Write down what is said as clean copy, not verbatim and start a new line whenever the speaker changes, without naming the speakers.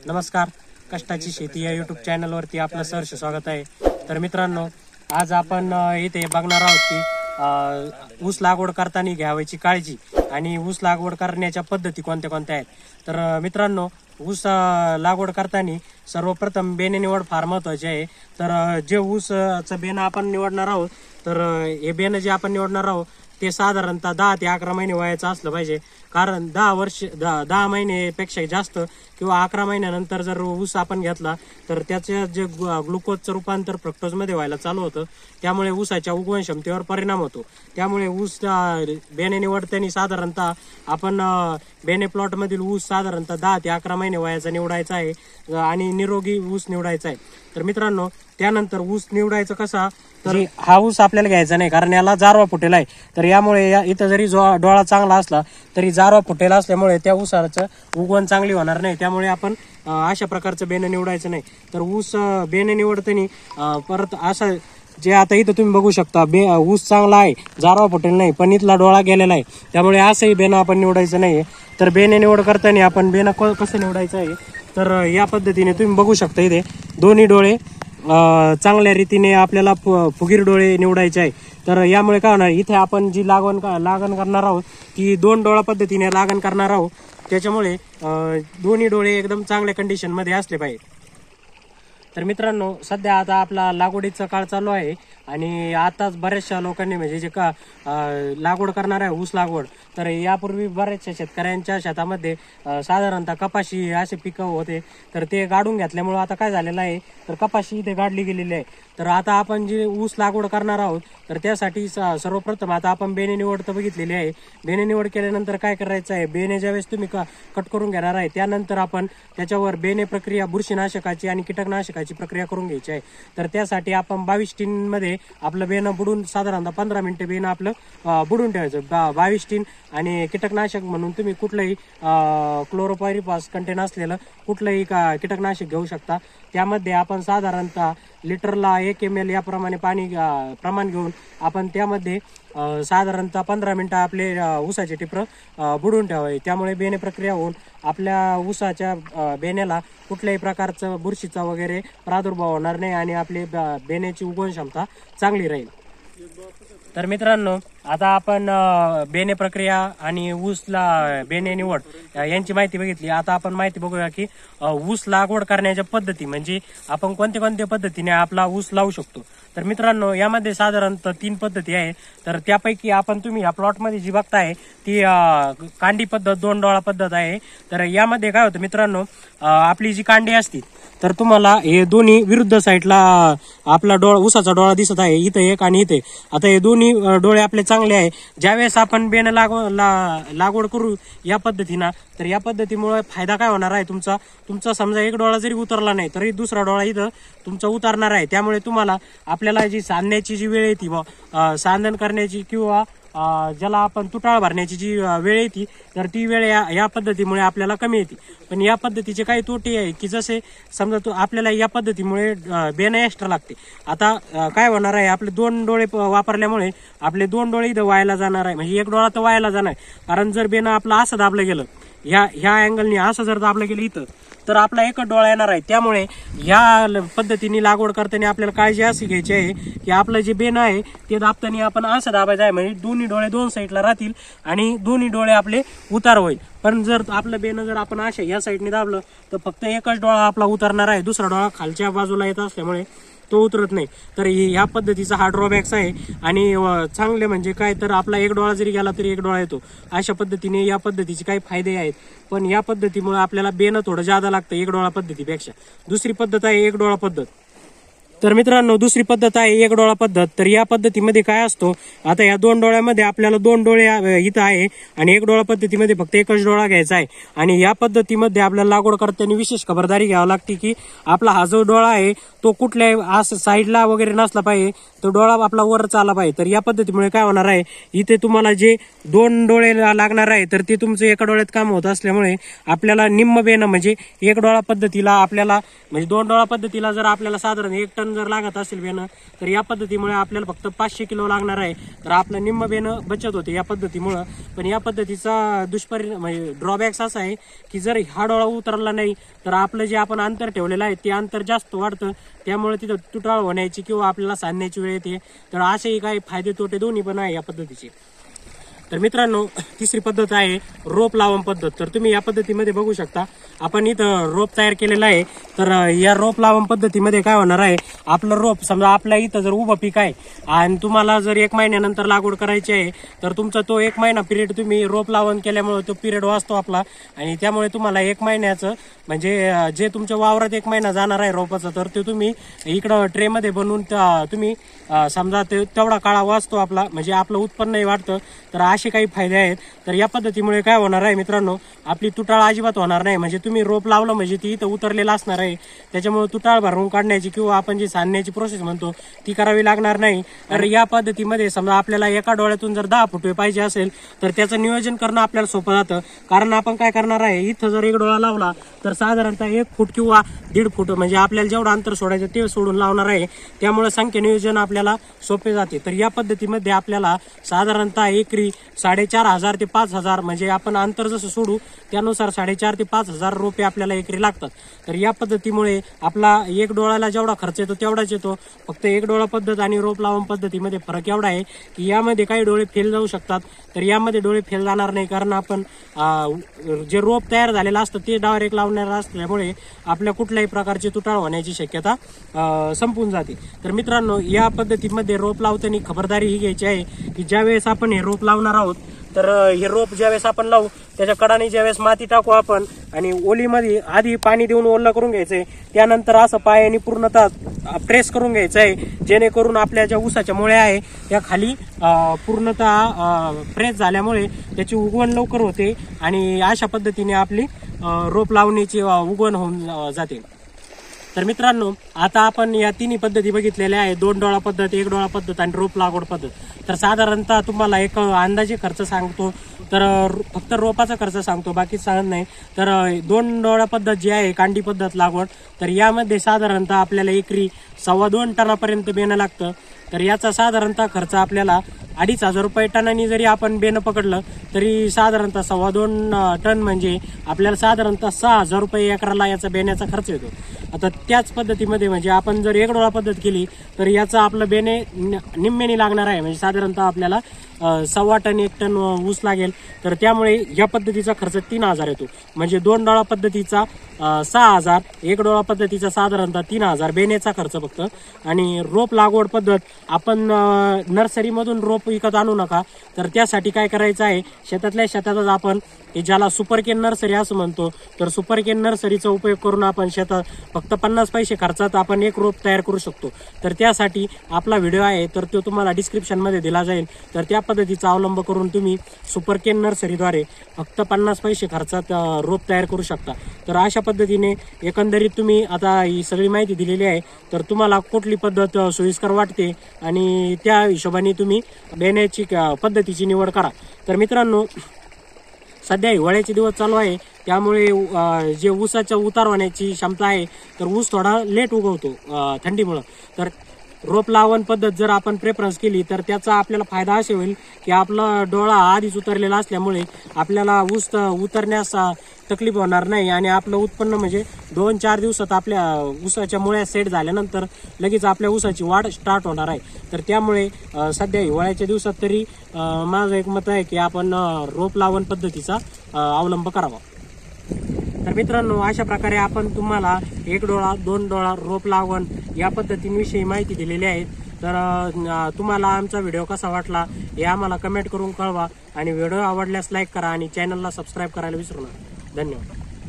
नमस्कार, कष्टाची शेती या यूट्यूब चॅनलवरती आपलं सहर्ष स्वागत आहे। तर मित्रांनो, आज आपण इथे बघणार आहोत की ऊस लागवड करताना घ्यावयाची काळजी आणि ऊस लागवड करण्याच्या पद्धती कोणत्या कोणत्या आहेत। तर मित्रांनो, ऊस लागवड करताना सर्वप्रथम बेणे निवड फार महत्वाची आहे। तर जे ऊसचं बेणं आपण निवडणार आहोत, तर हे बेणं जे आपण निवडणार आहोत ते साधारणतः 10 ते 11 महिने वयाचं असलं पाहिजे। कारण 10 महिनेपेक्षा जास्त किंवा 11 महिन्यानंतर जर ऊस आपण घेतला तर त्याचे जे ग्लुकोजचं रूपांतर फ्रक्टोजमध्ये व्हायला चालू होतं, त्यामुळे ऊसाच्या उगवण क्षमतेवर परिणाम होतो। त्यामुळे ऊस बेणे निवडताना साधारणतः आपण बेणे प्लॉटमधील ऊस साधारणतः 10 ते 11 महिने वयाचा निवडायचा आहे आणि निरोगी ऊस निवडायचा आहे। तर मित्रांनो, त्यानंतर ऊस निवडायचं कसा, तर हा ऊस आपल्याला घ्यायचा नाही, कारण याला जारवा फुटेला आहे। तर यामुळे इथं जरी डोळा चांगला असला तरी जारवा फुटेला असल्यामुळे त्या ऊसाचं उगवण चांगली होणार नाही। त्यामुळे आपण अशा प्रकारचं बेणं निवडायचं नाही। तर ऊस बेणं निवडताना परत असं जे आता इथं तुम्ही बघू शकता, ऊस चांगला आहे, जारवा फुटेल नाही, पण इथला डोळा गेलेला आहे, त्यामुळे असंही बेणं आपण निवडायचं नाही। तर बेणे निवड करताना आपण बेणं कसं निवडायचं आहे, तर या पद्धतीने तुम्ही बघू शकता इथे दोन्ही डोळे चांगल्या रीतीने आपल्याला फुगीर डोळे निवडायचे आहे। तर यामुळे काय होणार, इथे आपण जी लागण करणार आहोत ती 2 डोळा पद्धतीने लागण करणार आहोत, त्याच्यामुळे दोन्ही डोळे एकदम चांगल्या कंडिशन मध्ये असले पाहिजे। तर मित्रांनो, सध्या आता आपला लागवडीचा काळ चालू आहे आणि आताच बऱ्याचशा लोकांनी म्हणजे जे का लागवड करणार आहे ऊस लागवड, तर यापूर्वी बऱ्याचशा शेतकऱ्यांच्या शेतामध्ये साधारणतः कपाशी असे पिकं होते, तर ते गाडून घेतल्यामुळे आता काय झालेलं आहे, तर कपाशी इथे गाडली गेलेली आहे। तर आता आपण जे ऊस लागवड करणार आहोत तर त्यासाठी सर्वप्रथम आता आपण बेणे निवड तर बघितलेली आहे। बेणे निवड केल्यानंतर काय करायचं आहे, बेणे ज्यावेळेस तुम्ही कट करून घेणार आहे त्यानंतर आपण त्याच्यावर बेणे प्रक्रिया, बुरशीनाशकाची आणि कीटकनाशकाची प्रक्रिया करून घ्यायची आहे। तर त्यासाठी आपण 22 टीन मध्ये आपलं बेणं बुडून साधारणतः 15 मिनिटे बेणं आपलं बुडून ठेवायचं। 22 टीन आणि कीटकनाशक म्हणून तुम्ही कुठलंही क्लोरोपायरिफॉस कंटेन असलेलं कुठलंही कीटकनाशक घेऊ शकता। त्यामध्ये आपण साधारणतः लिटरला 1 ml याप्रमाणे प्रमाण घेऊन आपण त्यामध्ये साधारणतः 15 मिनिटं आपले ऊसाचे टिपरं बुडून ठेवावे। त्यामुळे बेणे प्रक्रिया होऊन आपल्या ऊसाच्या बेण्याला कुठल्याही प्रकारचं बुरशीचा वगैरे प्रादुर्भाव होणार नाही आणि आपली बेण्याची उगवण क्षमता चांगली राहील। तर मित्रांनो, आता आपण बेणे प्रक्रिया आणि ऊसला बेणे निवड यांची माहिती बघितली। आता आपण माहिती बघूया की ऊस लागवड करण्याच्या पद्धती, म्हणजे आपण कोणत्या कोणत्या पद्धतीने आपला ऊस लावू शकतो। तर मित्रांनो, यामध्ये साधारणतः 3 पद्धती आहे। तर त्यापैकी तुम्ही या प्लॉटमध्ये जी बघताय ती कांडी पद्धत, 2 डोळा पद्धत आहे। तर यामध्ये काय होतं मित्रांनो, आपली जी कांडी असती तर तुम्हाला हे दोन्ही विरुद्ध साईडला आपला ऊसाचा डोळा दिसत आहे, इथे एक आणि इथे। आता हे दोन्ही डोळे आपले चांगले आहे। ज्यावेळेस आपण बेणं लागवड करू या पद्धतीनं, तर या पद्धतीमुळे फायदा काय होणार आहे, तुमचा समजा एक डोळा जरी उतरला नाही तरी दुसरा डोळा इथं तुमचा उतरणार आहे। त्यामुळे तुम्हाला आपल्याला जी सांधण्याची जी वेळ येते, सांधन करण्याची किंवा ज्याला आपण तुटाळ भरण्याची जी वेळ येते, तर ती वेळ या पद्धतीमुळे आपल्याला कमी येते। पण या पद्धतीचे काही तोटे आहे की जसे समजा आपल्याला या पद्धतीमुळे बेणं एक्स्ट्रा लागते। आता काय होणार आहे, आपले 2 डोळे वापरल्यामुळे आपले 2 डोळे इथं वायाला जाणार आहे, म्हणजे एक डोळा तर वायाला जाणार आहे। कारण जर बेणं आपलं असं दाबलं गेलं, ह्या अँगलनी असं जर दाबलं गेलं इथं, तर आपला एकच डोळा येणार आहे। त्यामुळे या पद्धतीने लागवड करताना आपल्याला काळजी अशी घ्यायची आहे की आपलं जे बेणं आहे ते दाबताना आपण असं दाबायचं आहे, म्हणजे दोन्ही डोळे 2 साईडला राहतील आणि दोन्ही डोळे आपले उतार होईल। पण जर आपलं बेणं जर आपण अशा या साईडने दाबलं तर फक्त एकच डोळा आपला उतरणार आहे, दुसरा डोळा खालच्या बाजूला येत असल्यामुळे तो उतरत नाही। तर ह्या पद्धतीचा हा ड्रॉबॅक्स आहे। आणि चांगले म्हणजे काय, तर आपला एक डोळा जरी गेला तरी एक डोळा येतो। अशा पद्धतीने या पद्धतीचे काही फायदे आहेत, पण या पद्धतीमुळे आपल्याला बेणं थोडं जादा लागतं एक डोळा पद्धतीपेक्षा। दुसरी पद्धत आहे 1 डोळा पद्धत। तर मित्रांनो, दुसरी पद्धत आहे 1 डोळा पद्धत। तर या पद्धतीमध्ये काय असतो, आता या 2 डोळ्यामध्ये आपल्याला 2 डोळे इथं आहे आणि 1 डोळा पद्धतीमध्ये फक्त एकच डोळा घ्यायचा आहे। आणि या पद्धतीमध्ये आपल्याला लागवड करताना विशेष खबरदारी घ्यावी लागते की आपला हा जो डोळा आहे तो कुठल्याही असं साईडला वगैरे नसला पाहिजे, तो डोळा आपला वरच आला पाहिजे। तर या पद्धतीमुळे काय होणार आहे, इथे तुम्हाला जे 2 डोळे लागणार आहे तर ते तुमचं एका डोळ्यात काम होत असल्यामुळे आपल्याला निम्म बेणं म्हणजे 1 डोळा पद्धतीला आपल्याला म्हणजे 2 डोळा पद्धतीला जर आपल्याला साधारण 1 टन टन जर लागत असेल बेणं तर या पद्धतीमुळे आपल्याला फक्त 500 किलो लागणार आहे. तर आपलं निम्म बेणं बचत होते या पद्धतीमुळं. पण या पद्धतीचा दुष्परिणाम म्हणजे ड्रॉबॅक्स असा आहे की जर हा डोळा उतरला नाही तर आपलं जे आपण अंतर ठेवलेलं आहे ते अंतर जास्त वाढतं, त्यामुळे तिथं तुटाळ होण्याची किंवा आपल्याला सांधण्याची वेळ येते. तर असेही काही फायदे तोटे दोन्ही पण आहे या पद्धतीचे. तर मित्रांनो, तिसरी पद्धत आहे रोप लावण पद्धत. तर तुम्ही या पद्धतीमध्ये बघू शकता आपण इथं रोप तयार केलेला आहे. तर या रोप लावण पद्धतीमध्ये काय होणार आहे, आपलं रोप समजा आपल्या इथं जर उभं पीक आहे आणि तुम्हाला जर 1 महिन्यानंतर लागवड करायची आहे तर तुमचा तो 1 महिना पिरियड तुम्ही रोप लावण केल्यामुळे तो पिरियड वाचतो आपला. आणि त्यामुळे तुम्हाला 1 महिन्याचं म्हणजे जे तुमच्या वावरात 1 महिना जाणार आहे रोपाचं तर ते तुम्ही इकडं ट्रेमध्ये बनवून तुम्ही समजा ते तेवढा काळा वाचतो आपला, म्हणजे आपलं उत्पन्नही वाढतं. तर असे काही फायदे आहेत. तर या पद्धतीमुळे काय होणार आहे मित्रांनो, आपली तुटाळ अजिबात होणार नाही. म्हणजे तुम्ही रोप लावलं म्हणजे ती इथं उतरलेलं असणार आहे, त्याच्यामुळे तुटाळ भरून काढण्याची किंवा आपण जी सांधण्याची प्रोसेस म्हणतो ती करावी लागणार नाही. तर या पद्धतीमध्ये समजा आपल्याला एका डोळ्यातून जर 10 फुटवे पाहिजे असेल तर त्याचं नियोजन करणं आपल्याला सोपं जातं. कारण आपण काय करणार आहे, इथं जर 1 डोळा लावला तर साधारणतः 1 फूट किंवा 1.5 फूट म्हणजे आपल्याला जेवढं अंतर सोडायचं ते सोडून लावणार आहे. त्यामुळे संख्या नियोजन आपल्याला सोपे जाते. तर या पद्धतीमध्ये आपल्याला साधारणतः एकरी 4,500 ते 5,000 म्हणजे आपण अंतर जसं सोडू त्यानुसार 4,500 ते 5,000 रोपे आपल्याला एकरी लागतात. तर या पद्धतीमुळे आपला 1 डोळ्याला जेवढा खर्च येतो तेवढाच येतो. फक्त 1 डोळा पद्धत आणि रोप लावण पद्धतीमध्ये फरक एवढा आहे की यामध्ये काही डोळे फेल जाऊ शकतात, तर यामध्ये डोळे फेल जाणार नाही. कारण आपण जे रोप तयार झालेलं असतं ते डायरेक्ट लावणार असल्यामुळे आपल्या कुठल्याही प्रकारची तुटाळ होण्याची शक्यता संपून जाते. तर मित्रांनो, या पद्धतीमध्ये रोप लावताना खबरदारी ही घ्यायची आहे की ज्यावेळेस आपण हे रोप लावणार आहोत तर हे रोप ज्यावेळेस आपण लावू त्याच्या कडाने ज्यावेळेस माती टाकू आपण आणि ओलीमध्ये आधी पाणी देऊन ओलं करून घ्यायचंय, त्यानंतर असं पायाने पूर्णतः प्रेस करून घ्यायचं आहे, जेणेकरून आपल्या ज्या ऊसाच्या मुळ्या आहे त्या खाली पूर्णतः प्रेस झाल्यामुळे त्याची उगवण लवकर होते आणि अशा पद्धतीने आपली रोप लावण्याची उगवण होऊन जाते. तर मित्रांनो, आता आपण या तिन्ही पद्धती बघितलेल्या आहे, 2 डोळा पद्धत, 1 डोळा पद्धत आणि रोप लागवड पद्धत. तर साधारणतः तुम्हाला एक अंदाजे खर्च सांगतो, तर फक्त रोपाचा खर्च सांगतो, बाकी सांगत नाही. तर 2 डोळा पद्धत जी आहे कांडी पद्धत लागवड, तर यामध्ये साधारणतः आपल्याला एकरी 2.25 टनापर्यंत बेणं लागतं. तर याचा साधारणतः खर्च आपल्याला 2,500 रुपये टनानी जरी आपण बेणं पकडलं तरी साधारणतः 2.25 टन म्हणजे आपल्याला साधारणतः 6,000 रुपये एकराला याचा बेण्याचा खर्च येतो. आता त्याच पद्धतीमध्ये म्हणजे आपण जर 1 डोळा पद्धत केली तर याचा आपलं बेणे निम्म्याने लागणार आहे, म्हणजे साधारणतः आपल्याला 1.25 टन 1 टन ऊस लागेल. तर त्यामुळे या पद्धतीचा खर्च 3,000 येतो. म्हणजे 2 डोळा पद्धतीचा 6,000, 1 डोळा पद्धतीचा साधारणतः 3,000 बेण्याचा खर्च फक्त. आणि रोप लागवड पद्धत आपण नर्सरीमधून रोप विकत आणू नका. तर त्यासाठी काय करायचं आहे, शेतातल्या शेतातच आपण ज्याला सुपरकेन नर्सरी असं म्हणतो, तर सुपरकेन नर्सरीचा उपयोग करून आपण शेतात फक्त 50 पैसे खर्चात आपण 1 रोप तयार करू शकतो. तर त्यासाठी आपला व्हिडिओ आहे तर तो तुम्हाला डिस्क्रिप्शनमध्ये दिला जाईल. तर त्या पद्धतीचा अवलंब करून तुम्ही सुपरकेन नर्सरीद्वारे फक्त 50 पैसे खर्चात रोप तयार करू शकता. तर अशा पद्धतीने एकंदरीत तुम्ही आता ही सगळी माहिती दिलेली आहे, तर तुम्हाला कुठली पद्धत सोयीस्कर वाटते आणि त्या हिशोबाने तुम्ही बेण्याची पद्धतीची निवड करा. तर मित्रांनो, सध्या हिवाळ्याचे दिवस चालू आहे, त्यामुळे जे ऊसाच्या उतार होण्याची क्षमता आहे तर ऊस थोडा लेट उगवतो थंडीमुळं. तर रोप लावण पद्धत जर आपण प्रेफरन्स केली तर त्याचा आपल्याला फायदा असे होईल की आपला डोळा आधीच उतरलेला असल्यामुळे आपल्याला ऊस उतरण्यास तकलीफ होणार नाही आणि आपलं उत्पन्न म्हणजे 2-4 दिवसात आपल्या ऊसाच्या मुळ्या सेट झाल्यानंतर लगेच आपल्या ऊसाची वाढ स्टार्ट होणार आहे. तर त्यामुळे सध्या हिवाळ्याच्या दिवसात तरी माझं एक मत आहे की आपण रोप लावण पद्धतीचा अवलंब करावा. तर मित्रांनो, अशा प्रकारे आपण तुम्हाला 1 डोळा 2 डोळा रोप लागवण या पद्धतींविषयी माहिती दिलेली आहे. तर तुम्हाला आमचा व्हिडिओ कसा वाटला हे आम्हाला कमेंट करून कळवा आणि व्हिडिओ आवडल्यास लाईक करा आणि चॅनलला सबस्क्राईब करायला विसरू नका. धन्यवाद.